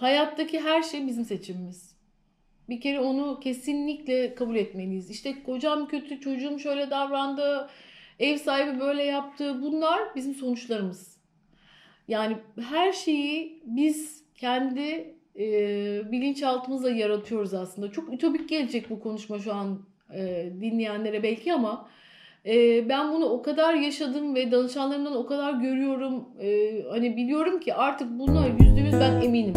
hayattaki her şey bizim seçimimiz. Bir kere onu kesinlikle kabul etmeliyiz. İşte kocam kötü, çocuğum şöyle davrandı, ev sahibi böyle yaptı. Bunlar bizim sonuçlarımız. Yani her şeyi biz kendi bilinçaltımızla yaratıyoruz aslında. Çok ütopik gelecek bu konuşma şu an dinleyenlere belki ama ben bunu o kadar yaşadım ve danışanlarımdan o kadar görüyorum. Hani biliyorum ki artık buna %100 ben eminim.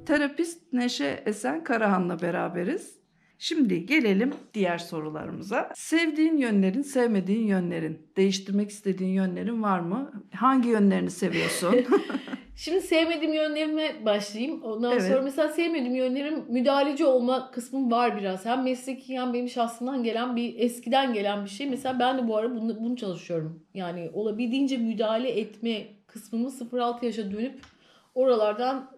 Terapist Neşe Esen Karahan'la beraberiz. Şimdi gelelim diğer sorularımıza. Sevdiğin yönlerin, sevmediğin yönlerin, değiştirmek istediğin yönlerin var mı? Hangi yönlerini seviyorsun? Şimdi sevmediğim yönlerime başlayayım. Ondan Evet. sonra mesela sevmediğim yönlerim müdahaleci olma kısmım var biraz. Hem mesleki hem benim şahsımdan gelen eskiden gelen bir şey. Mesela ben de bu ara bunu çalışıyorum. Yani olabildiğince müdahale etme kısmımı 0-6 yaşa dönüp oralardan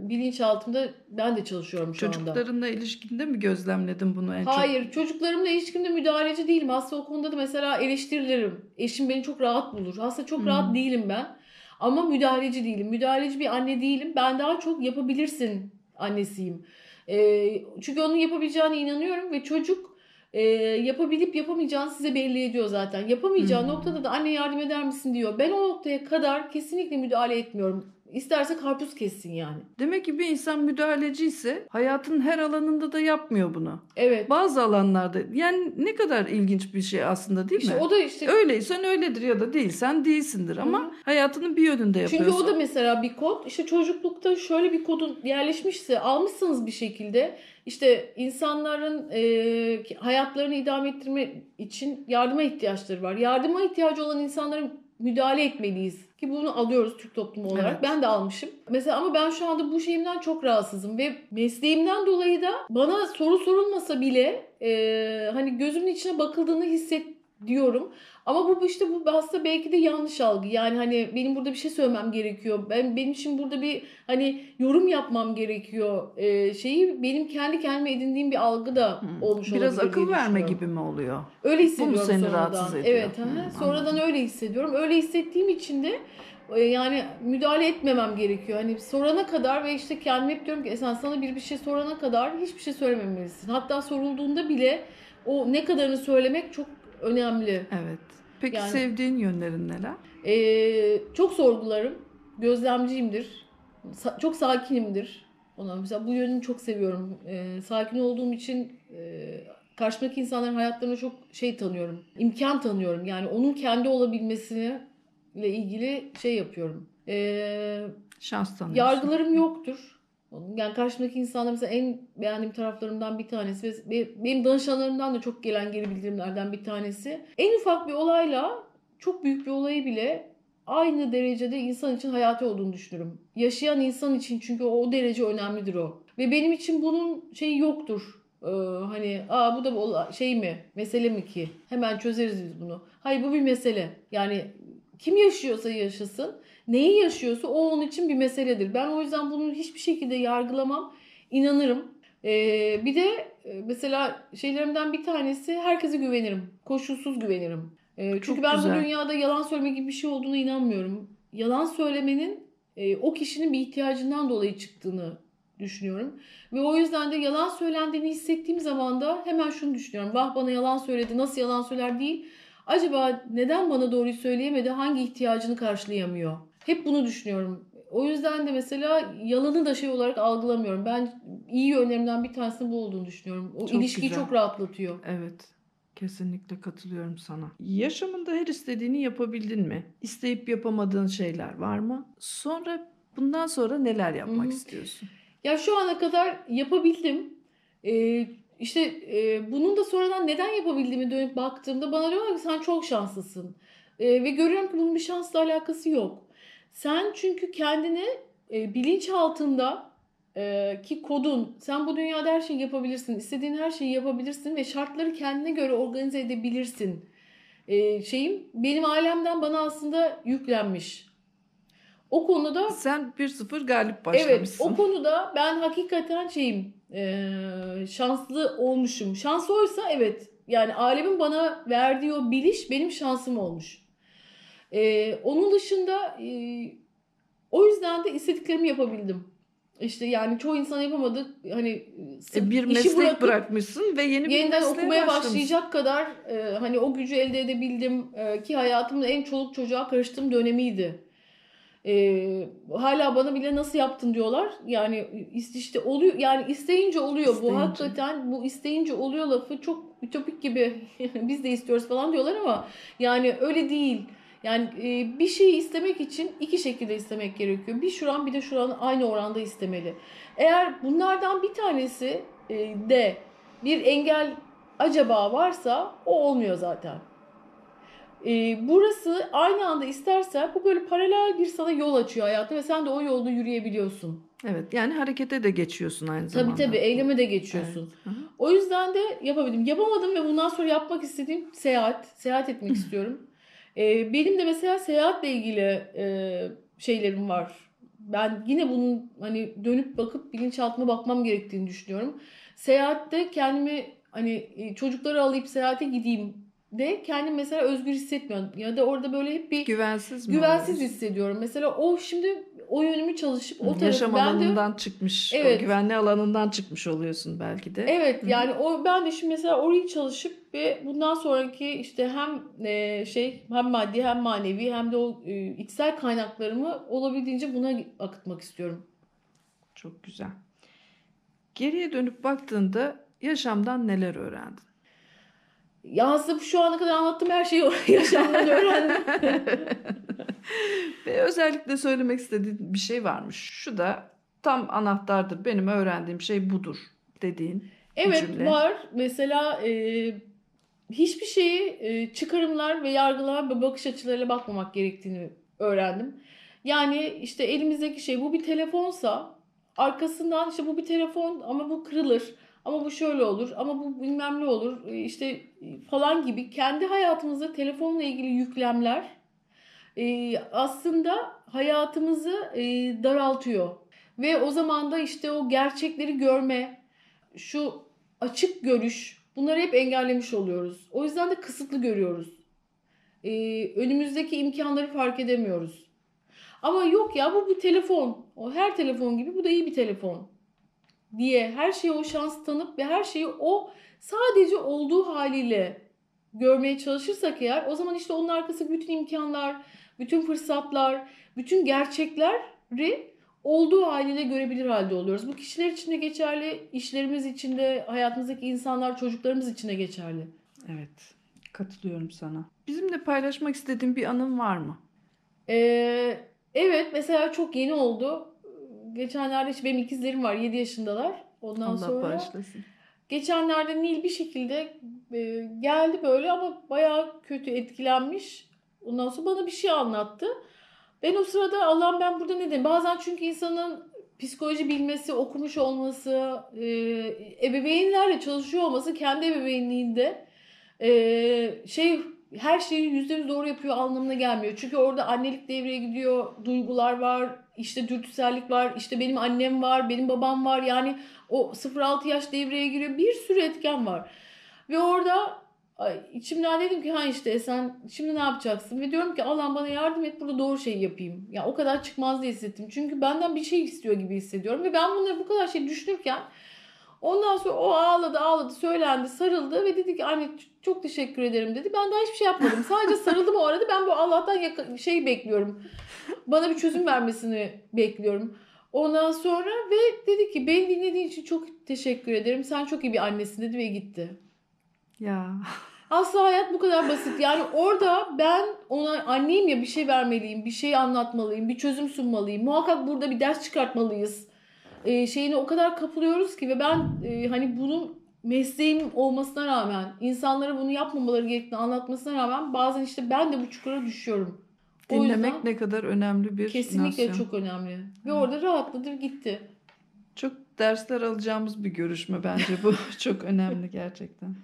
bilinçaltımda ben de çalışıyorum şu anda. Çocuklarınla ilişkinde mi gözlemledin bunu en çok? Hayır, çocuklarımla ilişkimde müdahaleci değilim. Aslında o konuda da mesela eleştirilirim. Eşim beni çok rahat bulur. Aslında çok rahat değilim ben. Ama müdahaleci değilim. Müdahaleci bir anne değilim. Ben daha çok yapabilirsin annesiyim. Çünkü onun yapabileceğine inanıyorum ve çocuk yapabilip yapamayacağını size belli ediyor zaten. Yapamayacağı noktada da anne yardım eder misin diyor. Ben o noktaya kadar kesinlikle müdahale etmiyorum. İsterse karpuz kessin yani. Demek ki bir insan müdahaleci ise hayatın her alanında da yapmıyor bunu. Evet. Bazı alanlarda yani ne kadar ilginç bir şey aslında değil İşte mi? o da işte Öyleysen öyledir ya da değilsen değilsindir ama hayatının bir yönünde yapıyorsun. çünkü o da mesela bir kod. İşte çocuklukta şöyle bir kodun yerleşmişse almışsınız bir şekilde. İşte insanların hayatlarını idame ettirme için yardıma ihtiyaçları var. Yardıma ihtiyacı olan insanlara müdahale etmeliyiz. Ki bunu alıyoruz Türk toplumu olarak. Evet. Ben de almışım. Mesela ama ben şu anda bu şeyimden çok rahatsızım. Ve mesleğimden dolayı da bana soru sorulmasa bile hani gözümün içine bakıldığını hissediyorum. Ama bu aslında belki de yanlış algı. Yani hani benim burada bir şey söylemem gerekiyor. Benim için burada bir hani yorum yapmam gerekiyor. Benim kendi kendime edindiğim bir algı da olmuş olabilir Biraz diye akıl verme düşünüyorum. gibi mi oluyor? Öyle hissediyorum Bu mu seni sonradan. rahatsız ediyor? Evet, sonradan öyle hissediyorum. Öyle hissettiğim için de yani müdahale etmemem gerekiyor. Hani sorana kadar ve işte kendim hep diyorum ki Esen sana bir şey sorana kadar hiçbir şey söylememelisin. Hatta sorulduğunda bile o ne kadarını söylemek çok önemli. Evet. Peki Yani- sevdiğin yönlerin neler? Çok sorgularım. Gözlemciyimdir. Çok sakinimdir. Mesela bu yönünü çok seviyorum. Sakin olduğum için karşımdaki insanların hayatlarına çok tanıyorum. İmkan tanıyorum. Yani onun kendi olabilmesine ile ilgili yapıyorum. Şans tanıyorsun. Yargılarım yoktur. Yani karşımdaki insanlar mesela en beğendiğim taraflarımdan bir tanesi ve benim danışanlarımdan da çok gelen geri bildirimlerden bir tanesi. En ufak bir olayla çok büyük bir olayı bile aynı derecede insan için hayati olduğunu düşünürüm. Yaşayan insan için çünkü o derece önemlidir o. Ve benim için bunun yoktur. Hani bu da mesele mi ki? Hemen çözeriz biz bunu. Hayır bu bir mesele. Yani kim yaşıyorsa yaşasın. Neyi yaşıyorsa o onun için bir meseledir. Ben o yüzden bunu hiçbir şekilde yargılamam. İnanırım. Bir de mesela şeylerimden bir tanesi herkese güvenirim. Koşulsuz güvenirim. Çünkü Çok ben güzel. bu dünyada yalan söyleme gibi bir şey olduğuna inanmıyorum. Yalan söylemenin o kişinin bir ihtiyacından dolayı çıktığını düşünüyorum. Ve o yüzden de yalan söylendiğini hissettiğim zaman da hemen şunu düşünüyorum. Vah bana yalan söyledi, nasıl yalan söyler değil. Acaba neden bana doğruyu söyleyemedi, hangi ihtiyacını karşılayamıyor? Hep bunu düşünüyorum. O yüzden de mesela yalanı da olarak algılamıyorum. Ben iyi yönlerimden bir tanesinin bu olduğunu düşünüyorum. O Çok ilişkiyi güzel. çok rahatlatıyor. Evet. Kesinlikle katılıyorum sana. Yaşamında her istediğini yapabildin mi? İsteyip yapamadığın şeyler var mı? Bundan sonra neler yapmak istiyorsun? Ya şu ana kadar yapabildim. Bunun da sonradan neden yapabildiğimi dönüp baktığımda bana diyorlar ki sen çok şanslısın. Ve görüyorum ki bunun bir şansla alakası yok. Sen çünkü kendini bilinçaltında ki kodun, sen bu dünyada her şeyi yapabilirsin, istediğin her şeyi yapabilirsin ve şartları kendine göre organize edebilirsin. Benim ailemden bana aslında yüklenmiş. O konuda Sen 1-0 galip evet, başlamışsın. o konuda ben hakikaten şanslı olmuşum. Şans oysa evet, yani alemin bana verdiği o biliş benim şansım olmuş. Onun dışında O yüzden de istediklerimi yapabildim. İşte yani çoğu insan yapamadı. Hani sırf Bir işi meslek bırakıp bırakmışsın ve yeni bir yeniden mesleğe okumaya başlamışsın. başlayacak kadar hani o gücü elde edebildim. Ki hayatımın en çoluk çocuğa karıştığım dönemiydi. Hala bana bile nasıl yaptın diyorlar. Yani işte oluyor, yani isteyince oluyor bu. İsteyince. Hakikaten bu isteyince oluyor lafı çok ütopik gibi. Biz de istiyoruz falan diyorlar ama yani öyle değil. Yani bir şeyi istemek için iki şekilde istemek gerekiyor. Bir şuran bir de şuran aynı oranda istemeli. Eğer bunlardan bir tanesi de bir engel acaba varsa o olmuyor zaten. Burası aynı anda istersen bu böyle paralel bir sana yol açıyor hayatta ve sen de o yolda yürüyebiliyorsun. Evet, yani harekete de geçiyorsun aynı Tabii zamanda. eyleme de Evet. geçiyorsun. Hı hı. O yüzden de yapabildim. Yapamadım ve bundan sonra yapmak istediğim seyahat. Seyahat etmek istiyorum. Benim de mesela seyahatle ilgili şeylerim var. Ben yine bunun hani dönüp bakıp bilinçaltıma bakmam gerektiğini düşünüyorum. Seyahatte kendimi hani çocukları alıp seyahate gideyim de kendim mesela özgür hissetmiyorum. Ya da orada böyle hep bir Güvensiz mi güvensiz oluyorsun? hissediyorum. Mesela o şimdi o yönümü çalışıp o Yaşam tarafı ben de alanından çıkmış, o evet. güvenli alanından çıkmış oluyorsun belki de. Evet Hı hı. yani o ben de şimdi mesela orayı çalışıp ve bundan sonraki işte hem hem maddi hem manevi hem de o içsel kaynaklarımı olabildiğince buna akıtmak istiyorum. Çok güzel. Geriye dönüp baktığında yaşamdan neler öğrendin? Ya aslında şu ana kadar anlattığım her şeyi yaşamdan öğrendim. Ve özellikle söylemek istediğin bir şey varmış. Şu da tam anahtardır. Benim öğrendiğim şey budur dediğin bir Evet cümle. var. Mesela hiçbir şeyi çıkarımlar ve yargılar ve bakış açılarıyla bakmamak gerektiğini öğrendim. Yani işte elimizdeki şey bu bir telefonsa arkasından işte bu bir telefon ama bu kırılır. Ama bu şöyle olur ama bu bilmem ne olur işte falan gibi kendi hayatımızda telefonla ilgili yüklemler aslında hayatımızı daraltıyor. Ve o zaman da işte o gerçekleri görme, şu açık görüş bunları hep engellemiş oluyoruz. O yüzden de kısıtlı görüyoruz. Önümüzdeki imkanları fark edemiyoruz. Ama yok ya bu bir telefon. O her telefon gibi bu da iyi bir telefon diye her şeye o şans tanıp ve her şeyi o sadece olduğu haliyle görmeye çalışırsak eğer o zaman işte onun arkası bütün imkanlar, bütün fırsatlar, bütün gerçekleri olduğu haliyle görebilir halde oluyoruz. Bu kişiler için de geçerli, işlerimiz için de, hayatımızdaki insanlar, çocuklarımız için de geçerli. Evet, katılıyorum sana. Bizimle paylaşmak istediğin bir anın var mı? Evet mesela çok yeni oldu. Geçenlerde işte benim ikizlerim var 7 yaşındalar. Ondan Allah sonra bağışlasın. geçenlerde Nil bir şekilde geldi böyle ama bayağı kötü etkilenmiş. Ondan sonra bana bir şey anlattı. Ben o sırada Allah'ım ben burada ne diyeyim? Bazen çünkü insanın psikoloji bilmesi, okumuş olması, ebeveynlerle çalışıyor olması kendi ebeveynliğinde şey her şeyi %100 doğru yapıyor anlamına gelmiyor. Çünkü orada annelik devreye gidiyor, duygular var, işte dürtüsellik var, işte benim annem var, benim babam var. Yani o 0-6 yaş devreye giriyor. Bir sürü etken var. Ve orada içimden dedim ki ha işte sen şimdi ne yapacaksın? Ve diyorum ki Allah'ım bana yardım et burada doğru şeyi yapayım. Ya o kadar çıkmaz diye hissettim. Çünkü benden bir şey istiyor gibi hissediyorum. Ve ben bunları bu kadar şey düşünürken ondan sonra o ağladı, söylendi, sarıldı ve dedi ki anne çok teşekkür ederim dedi. Ben daha hiçbir şey yapmadım. Sadece sarıldım o arada. Ben bu Allah'tan şey bekliyorum. Bana bir çözüm vermesini bekliyorum. Ondan sonra ve dedi ki beni dinlediğin için çok teşekkür ederim. Sen çok iyi bir annesin dedi ve gitti. Ya Aslında hayat bu kadar basit. Yani orada ben ona anneyim ya bir şey vermeliyim, bir şey anlatmalıyım, bir çözüm sunmalıyım. Muhakkak burada bir ders çıkartmalıyız. Şeyine o kadar kapılıyoruz ki ve ben hani bunun mesleğim olmasına rağmen insanlara bunu yapmamaları gerektiğini anlatmasına rağmen bazen işte ben de bu çukura düşüyorum. O yüzden dinlemek ne kadar önemli bir kesinlikle nasyon. çok önemli. Ve orada rahatladı gitti. Çok dersler alacağımız bir görüşme bence bu. Çok önemli gerçekten.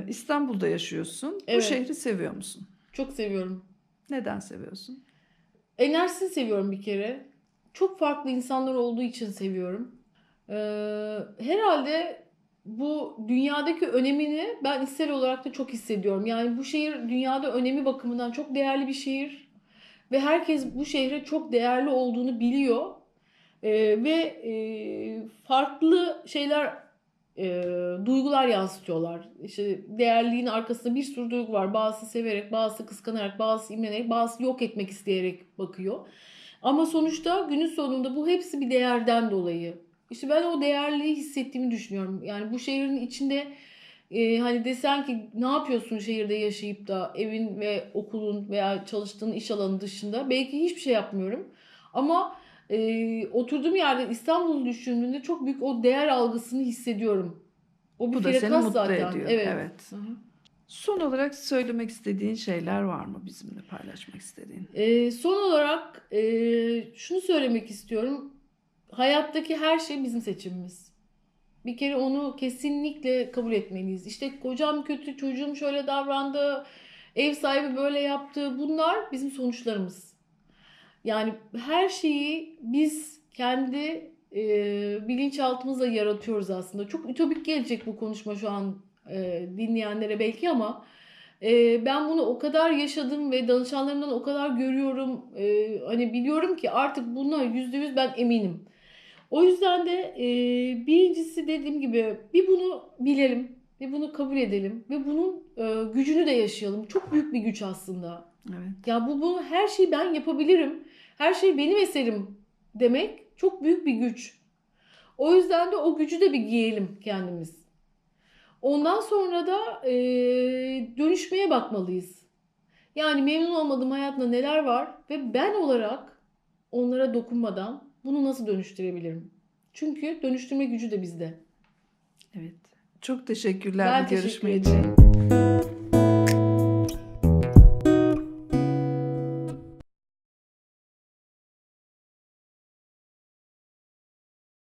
İstanbul'da yaşıyorsun. Bu Evet, şehri seviyor musun? çok seviyorum. Neden seviyorsun? Enerjisini seviyorum bir kere. Çok farklı insanlar olduğu için seviyorum. Herhalde bu dünyadaki önemini ben içsel olarak da çok hissediyorum. Yani bu şehir dünyada önemi bakımından çok değerli bir şehir. ve herkes bu şehre çok değerli olduğunu biliyor. Ve farklı şeyler, duygular yansıtıyorlar. İşte değerliğin arkasında bir sürü duygu var. Bazısı severek, bazısı kıskanarak, bazısı imrenerek, bazısı yok etmek isteyerek bakıyor. Ama sonuçta günün sonunda bu hepsi bir değerden dolayı. İşte ben o değerliği hissettiğimi düşünüyorum. Yani bu şehrin içinde hani desen ki ne yapıyorsun şehirde yaşayıp da evin ve okulun veya çalıştığın iş alanı dışında, belki hiçbir şey yapmıyorum. Ama oturduğum yerde İstanbul'u düşündüğümde çok büyük o değer algısını hissediyorum. O bir Bu da seni frekas mutlu zaten. ediyor. Evet. Evet. Hı hı. Son olarak söylemek istediğin şeyler var mı bizimle paylaşmak istediğin? Son olarak şunu söylemek istiyorum. Hayattaki her şey bizim seçimimiz. Bir kere onu kesinlikle kabul etmeliyiz. İşte kocam kötü, çocuğum şöyle davrandı, ev sahibi böyle yaptı. Bunlar bizim sonuçlarımız. Yani her şeyi biz kendi bilinçaltımızla yaratıyoruz aslında. Çok ütopik gelecek bu konuşma şu an dinleyenlere belki, ama ben bunu o kadar yaşadım ve danışanlarımdan o kadar görüyorum. Hani biliyorum ki artık buna %100 ben eminim. O yüzden de birincisi, dediğim gibi, bir bunu bilelim ve bunu kabul edelim ve bunun gücünü de yaşayalım. Çok büyük bir güç aslında. Evet. Ya bu her şeyi ben yapabilirim. Her şey benim eserim demek çok büyük bir güç. O yüzden de o gücü de bir giyelim kendimiz. Ondan sonra da dönüşmeye bakmalıyız. Yani memnun olmadığım hayatımda neler var ve ben olarak onlara dokunmadan bunu nasıl dönüştürebilirim? Çünkü dönüştürme gücü de bizde. Evet. Çok teşekkürler Ben bu teşekkür görüşme için. ederim.